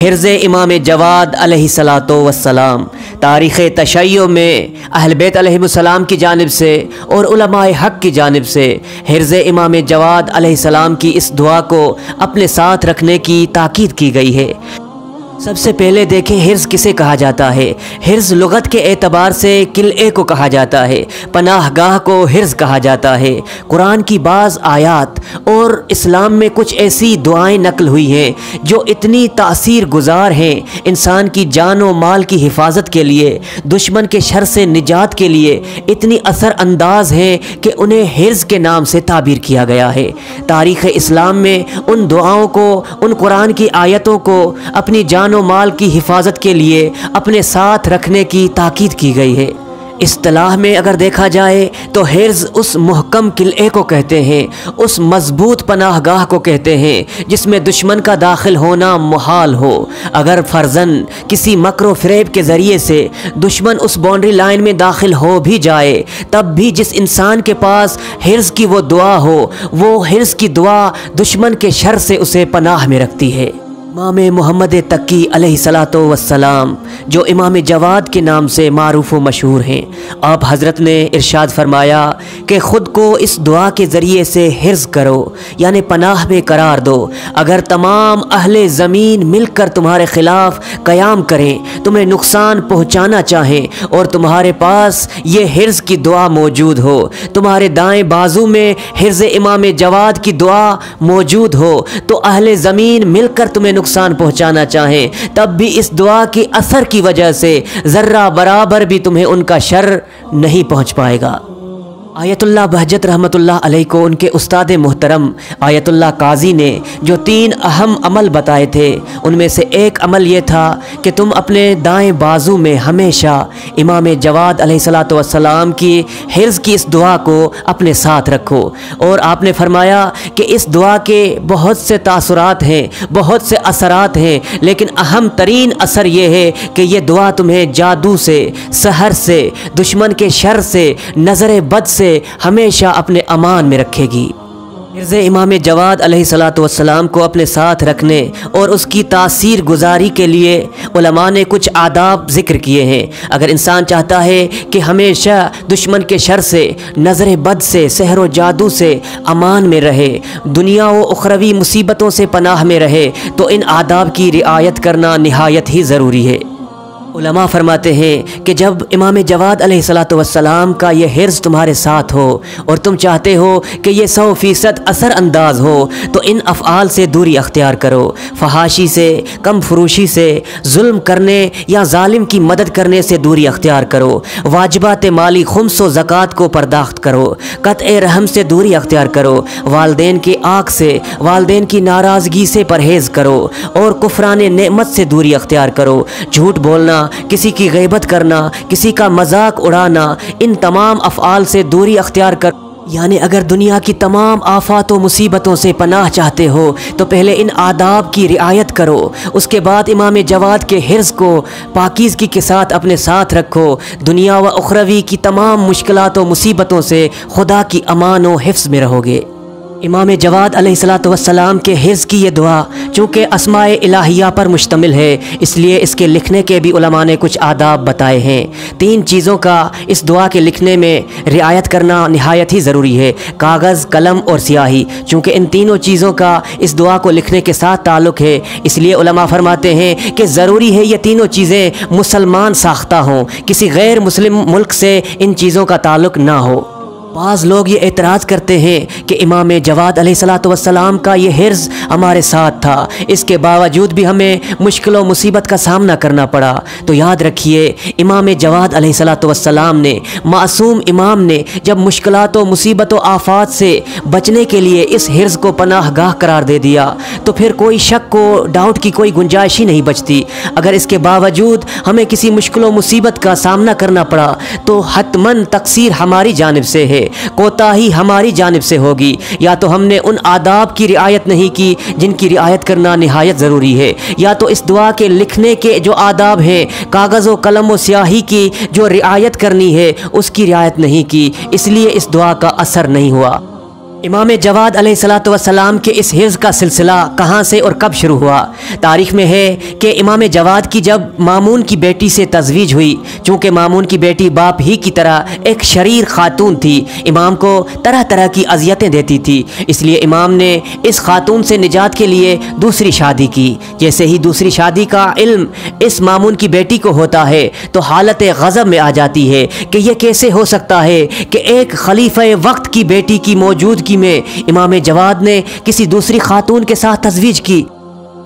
حرز امام جواد علیہ الصلاۃ والسلام۔ تاریخ تشیع میں اہل بیت علیہ السلام کی جانب سے اور علماء حق کی جانب سے حرز امام جواد علیہ السلام کی اس دعا کو اپنے ساتھ رکھنے کی تاکید کی گئی ہے۔ سب سے پہلے دیکھیں حرز کسے کہا جاتا ہے۔ حرز لغت کے اعتبار سے قلعے کو کہا جاتا ہے، پناہ گاہ کو حرز کہا جاتا ہے۔ قرآن کی بعض آیات اور اسلام میں کچھ ایسی دعائیں نقل ہوئی ہیں جو اتنی تاثیر گزار ہیں، انسان کی جان و مال کی حفاظت کے لیے، دشمن کے شر سے نجات کے لیے اتنی اثر انداز ہیں کہ انہیں حرز کے نام سے تعبیر کیا گیا ہے۔ تاریخ اسلام میں ان دعاؤں کو، ان قرآن کی آیتوں کو اپنی جان و مال کی حفاظت کے لیے اپنے ساتھ رکھنے کی تاکید کی گئی ہے۔ اصطلاح میں اگر دیکھا جائے تو حرز اس محکم قلعے کو کہتے ہیں، اس مضبوط پناہ گاہ کو کہتے ہیں جس میں دشمن کا داخل ہونا محال ہو۔ اگر فرضاً کسی مکر و فریب کے ذریعے سے دشمن اس باؤنڈری لائن میں داخل ہو بھی جائے، تب بھی جس انسان کے پاس حرز کی وہ دعا ہو، وہ حرز کی دعا دشمن کے شر سے اسے پناہ میں رکھتی ہے۔ امام محمد تقی علیہ الصلاۃ والسلام جو امام جواد کے نام سے معروف و مشہور ہیں، آپ حضرت نے ارشاد فرمایا کہ خود کو اس دعا کے ذریعے سے حرز کرو، یعنی پناہ میں قرار دو۔ اگر تمام اہل زمین مل کر تمہارے خلاف قیام کریں، تمہیں نقصان پہنچانا چاہیں اور تمہارے پاس یہ حرز کی دعا موجود ہو، تمہارے دائیں بازو میں حرز امام جواد کی دعا موجود ہو، تو اہل زمین مل کر تمہیں نقصان پہنچانا چاہیں، تب بھی اس دعا کے اثر کی وجہ سے ذرہ برابر بھی تمہیں ان کا شر نہیں پہنچ پائے گا۔ آیت اللہ بہجت رحمۃ اللہ علیہ کو ان کے استاد محترم آیت اللہ قاضی نے جو 3 اہم عمل بتائے تھے، ان میں سے ایک عمل یہ تھا کہ تم اپنے دائیں بازو میں ہمیشہ امام جواد علیہ الصلاۃ والسلام کی حرز کی اس دعا کو اپنے ساتھ رکھو، اور آپ نے فرمایا کہ اس دعا کے بہت سے تاثرات ہیں، بہت سے اثرات ہیں، لیکن اہم ترین اثر یہ ہے کہ یہ دعا تمہیں جادو سے، سحر سے، دشمن کے شر سے، نظر بد سے ہمیشہ اپنے امان میں رکھے گی۔ حرز امام جواد علیہ الصلاۃ والسلام کو اپنے ساتھ رکھنے اور اس کی تاثیر گزاری کے لیے علماء نے کچھ آداب ذکر کیے ہیں۔ اگر انسان چاہتا ہے کہ ہمیشہ دشمن کے شر سے، نظر بد سے، سحر و جادو سے امان میں رہے، دنیا و اخروی مصیبتوں سے پناہ میں رہے، تو ان آداب کی رعایت کرنا نہایت ہی ضروری ہے۔ علماء فرماتے ہیں کہ جب امام جواد علیہ الصلاۃ والسلام کا یہ حرز تمہارے ساتھ ہو اور تم چاہتے ہو کہ یہ 100% اثر انداز ہو، تو ان افعال سے دوری اختیار کرو۔ فحاشی سے، کم فروشی سے، ظلم کرنے یا ظالم کی مدد کرنے سے دوری اختیار کرو، واجبات مالی خمس و زکوٰۃ کو پرداخت کرو، قطع رحم سے دوری اختیار کرو، والدین کی آنکھ سے، والدین کی ناراضگی سے پرہیز کرو، اور کفران نعمت سے دوری اختیار کرو۔ جھوٹ بولنا، کسی کی غیبت کرنا، کسی کا مذاق اڑانا، ان تمام افعال سے دوری اختیار کر، یعنی اگر دنیا کی تمام آفات و مصیبتوں سے پناہ چاہتے ہو تو پہلے ان آداب کی رعایت کرو، اس کے بعد امام جواد کے حرز کو پاکیزگی کے ساتھ اپنے ساتھ رکھو۔ دنیا و اخروی کی تمام مشکلات و مصیبتوں سے خدا کی امان و حفظ میں رہو گے۔ امام جواد علیہ الصلاۃ والسلام کے حرز کی یہ دعا چونکہ اسماء الہیہ پر مشتمل ہے، اس لیے اس کے لکھنے کے بھی علماء نے کچھ آداب بتائے ہیں۔ 3 چیزوں کا اس دعا کے لکھنے میں رعایت کرنا نہایت ہی ضروری ہے: کاغذ، قلم اور سیاہی۔ چونکہ ان تینوں چیزوں کا اس دعا کو لکھنے کے ساتھ تعلق ہے، اس لیے علماء فرماتے ہیں کہ ضروری ہے یہ تینوں چیزیں مسلمان ساختہ ہوں، کسی غیر مسلم ملک سے ان چیزوں کا تعلق نہ ہو۔ بعض لوگ یہ اعتراض کرتے ہیں کہ امام جواد علیہ الصلاۃ والسلام کا یہ حرز ہمارے ساتھ تھا، اس کے باوجود بھی ہمیں مشکل و مصیبت کا سامنا کرنا پڑا۔ تو یاد رکھیے، امام جواد علیہ الصلاۃ والسلام نے، معصوم امام نے، جب مشکلات و مصیبت و آفات سے بچنے کے لیے اس حرز کو پناہ گاہ قرار دے دیا، تو پھر کوئی شک و ڈاؤٹ کی کوئی گنجائش ہی نہیں بچتی۔ اگر اس کے باوجود ہمیں کسی مشکل و مصیبت کا سامنا کرنا پڑا تو حتماً تقصیر ہماری جانب سے ہے، کوتاہی ہماری جانب سے ہوگی، یا تو ہم نے ان آداب کی رعایت نہیں کی جن کی رعایت کرنا نہایت ضروری ہے، یا تو اس دعا کے لکھنے کے جو آداب ہیں، کاغذ و قلم و سیاہی کی جو رعایت کرنی ہے، اس کی رعایت نہیں کی، اس لیے اس دعا کا اثر نہیں ہوا۔ امام جواد علیہ الصلوۃ والسلام کے اس حفظ کا سلسلہ کہاں سے اور کب شروع ہوا؟ تاریخ میں ہے کہ امام جواد کی جب مامون کی بیٹی سے تزویج ہوئی، چونکہ مامون کی بیٹی باپ ہی کی طرح ایک شریر خاتون تھی، امام کو طرح طرح کی اذیتیں دیتی تھی، اس لیے امام نے اس خاتون سے نجات کے لیے دوسری شادی کی۔ جیسے ہی دوسری شادی کا علم اس مامون کی بیٹی کو ہوتا ہے تو حالت غضب میں آ جاتی ہے کہ یہ کیسے ہو سکتا ہے کہ ایک خلیفہ وقت کی بیٹی کی موجودگی میں امام جواد نے کسی دوسری خاتون کے ساتھ تزویج کی۔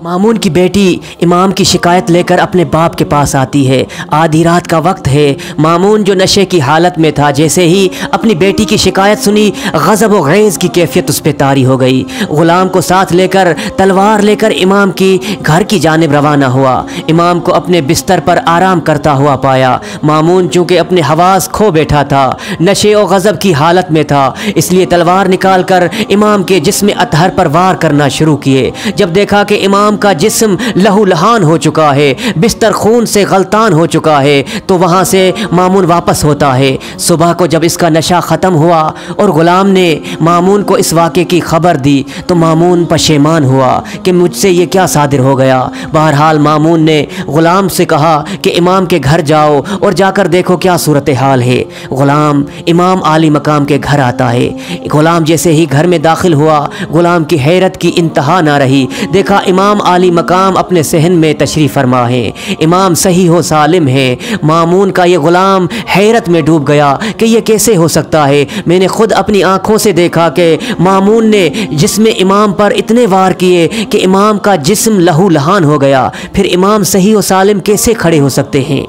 مامون کی بیٹی امام کی شکایت لے کر اپنے باپ کے پاس آتی ہے۔ آدھی رات کا وقت ہے، مامون جو نشے کی حالت میں تھا جیسے ہی اپنی بیٹی کی شکایت سنی، غضب و غیظ کی کیفیت اس پہ طاری ہو گئی۔ غلام کو ساتھ لے کر تلوار لے کر امام کی گھر کی جانب روانہ ہوا۔ امام کو اپنے بستر پر آرام کرتا ہوا پایا۔ مامون چونکہ اپنے حواس کھو بیٹھا تھا، نشے و غضب کی حالت میں تھا، اس لیے تلوار نکال کر امام کے جسم اطہر پر وار کرنا شروع کیے۔ جب دیکھا کہ امام کا جسم لہو لہان ہو چکا ہے، بستر خون سے غلطان ہو چکا ہے، تو وہاں سے مامون واپس ہوتا ہے۔ صبح کو جب اس کا نشہ ختم ہوا اور غلام نے مامون کو اس واقعے کی خبر دی تو مامون پشیمان ہوا کہ مجھ سے یہ کیا صادر ہو گیا۔ بہرحال مامون نے غلام سے کہا کہ امام کے گھر جاؤ اور جا کر دیکھو کیا صورتحال ہے۔ غلام امام عالی مقام کے گھر آتا ہے۔ غلام جیسے ہی گھر میں داخل ہوا، غلام کی حیرت کی انتہا نہ رہی۔ دیکھا امام عالی مقام اپنے صحن میں تشریف فرما ہے، امام صحیح و سالم ہے۔ مامون کا یہ غلام حیرت میں ڈوب گیا کہ یہ کیسے ہو سکتا ہے۔ میں نے خود اپنی آنکھوں سے دیکھا کہ مامون نے جسم امام پر اتنے وار کیے کہ امام کا جسم لہو لہان ہو گیا، پھر امام صحیح و سالم کیسے کھڑے ہو سکتے ہیں؟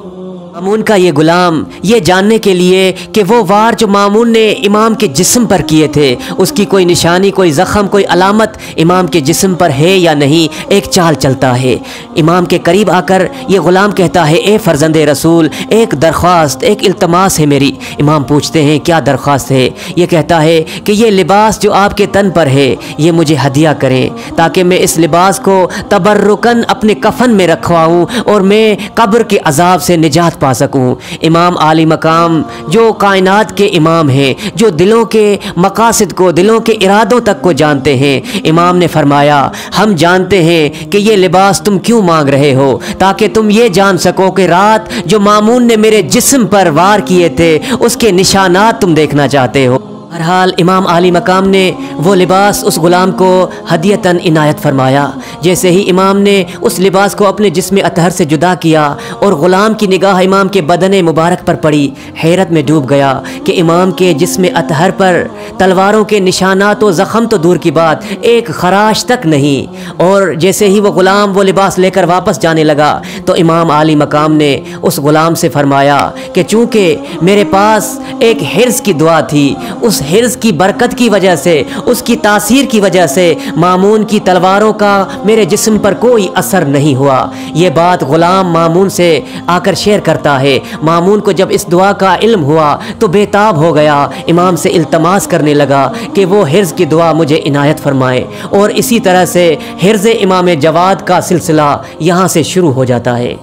مامون کا یہ غلام یہ جاننے کے لیے کہ وہ وار جو مامون نے امام کے جسم پر کیے تھے اس کی کوئی نشانی، کوئی زخم، کوئی علامت امام کے جسم پر ہے یا نہیں، ایک چال چلتا ہے۔ امام کے قریب آ کر یہ غلام کہتا ہے، اے فرزند رسول، ایک درخواست، ایک التماس ہے میری۔ امام پوچھتے ہیں کیا درخواست ہے؟ یہ کہتا ہے کہ یہ لباس جو آپ کے تن پر ہے یہ مجھے ہدیہ کریں تاکہ میں اس لباس کو تبرکن اپنے کفن میں رکھواؤں اور میں قبر کے عذاب سے نجات پا سکوں۔ امام عالی مقام جو کائنات کے امام ہیں، جو دلوں کے مقاصد کو، دلوں کے ارادوں تک کو جانتے ہیں، امام نے فرمایا ہم جانتے ہیں کہ یہ لباس تم کیوں مانگ رہے ہو، تاکہ تم یہ جان سکو کہ رات جو مامون نے میرے جسم پر وار کیے تھے اس کے نشانات تم دیکھنا چاہتے ہو۔ بہرحال امام عالی مقام نے وہ لباس اس غلام کو ہدیتاً عنایت فرمایا۔ جیسے ہی امام نے اس لباس کو اپنے جسم اطہر سے جدا کیا اور غلام کی نگاہ امام کے بدن مبارک پر پڑی، حیرت میں ڈوب گیا کہ امام کے جسم اطہر پر تلواروں کے نشانات و زخم تو دور کی بات، ایک خراش تک نہیں۔ اور جیسے ہی وہ غلام وہ لباس لے کر واپس جانے لگا تو امام عالی مقام نے اس غلام سے فرمایا کہ چونکہ میرے پاس ایک حرص کی دعا تھی، اس حرص کی برکت کی وجہ سے، اس کی تاثیر کی وجہ سے مامون کی تلواروں کا میرے جسم پر کوئی اثر نہیں ہوا۔ یہ بات غلام مامون سے آ کر شیئر کرتا ہے۔ مامون کو جب اس دعا کا علم ہوا تو بے تاب ہو گیا، امام سے التماس کرنے لگا کہ وہ حرص کی دعا مجھے عنایت فرمائے، اور اسی طرح سے حرص امام جواد کا سلسلہ یہاں سے شروع ہو جاتا ہے۔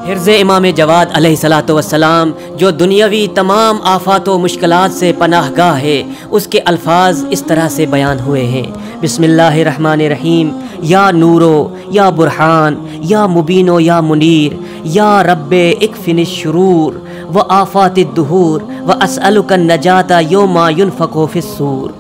حرز امام جواد علیہ الصلوۃ والسلام جو دنیاوی تمام آفات و مشکلات سے پناہ گاہ ہے، اس کے الفاظ اس طرح سے بیان ہوئے ہیں۔ بسم اللہ الرحمن الرحیم۔ یا نورو یا برہان یا مبینو یا منیر یا رب اکفن الشرور و آفات الدہور و اسألک النجات یوم ینفخ فی الصور۔